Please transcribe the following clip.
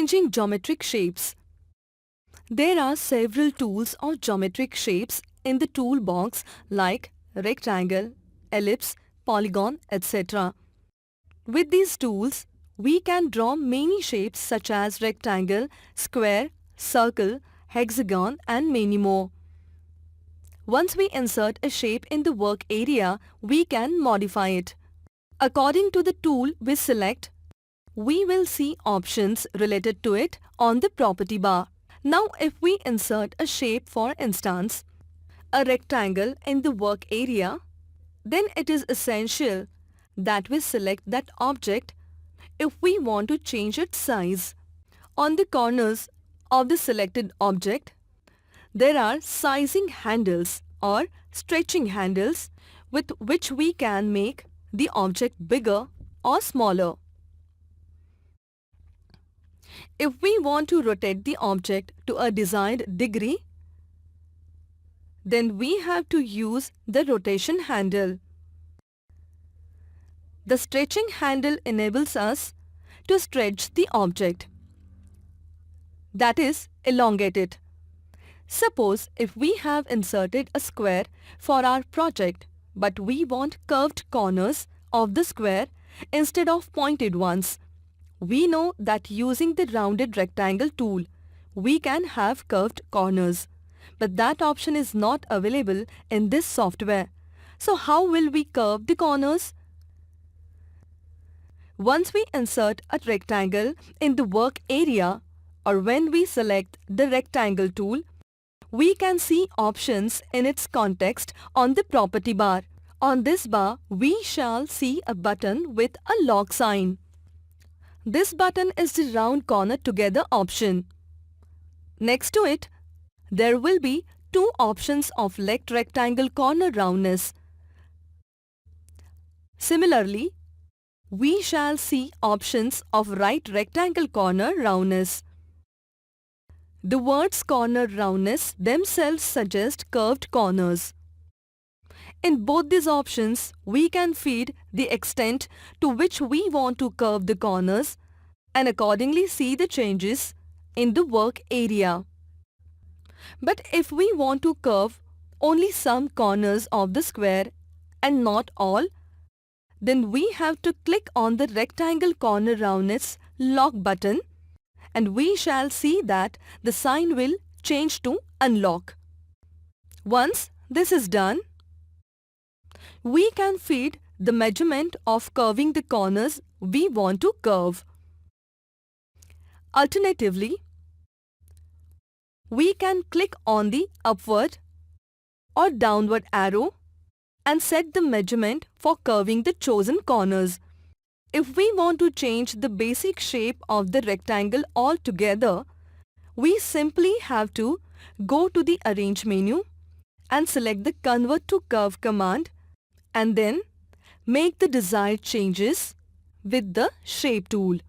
Changing geometric shapes. There are several tools or geometric shapes in the toolbox like rectangle, ellipse, polygon, etc. With these tools, we can draw many shapes such as rectangle, square, circle, hexagon and many more. Once we insert a shape in the work area, we can modify it. According to the tool we select, we will see options related to it on the property bar. Now if we insert a shape, for instance, a rectangle in the work area, then it is essential that we select that object if we want to change its size. On the corners of the selected object, there are sizing handles or stretching handles with which we can make the object bigger or smaller. If we want to rotate the object to a desired degree, then we have to use the rotation handle. The stretching handle enables us to stretch the object, that is, elongate it. Suppose if we have inserted a square for our project, but we want curved corners of the square instead of pointed ones. We know that using the rounded rectangle tool, we can have curved corners. But that option is not available in this software. So how will we curve the corners? Once we insert a rectangle in the work area or when we select the rectangle tool, we can see options in its context on the property bar. On this bar, we shall see a button with a lock sign. This button is the round corner together option. Next to it, there will be two options of left rectangle corner roundness. Similarly, we shall see options of right rectangle corner roundness. The words corner roundness themselves suggest curved corners. In both these options, we can feed the extent to which we want to curve the corners and accordingly see the changes in the work area. But if we want to curve only some corners of the square and not all, then we have to click on the rectangle corner roundness lock button and we shall see that the sign will change to unlock. Once this is done, we can feed the measurement of curving the corners we want to curve. Alternatively, we can click on the upward or downward arrow and set the measurement for curving the chosen corners. If we want to change the basic shape of the rectangle altogether, we simply have to go to the Arrange menu and select the Convert to Curve command and then make the desired changes with the Shape tool.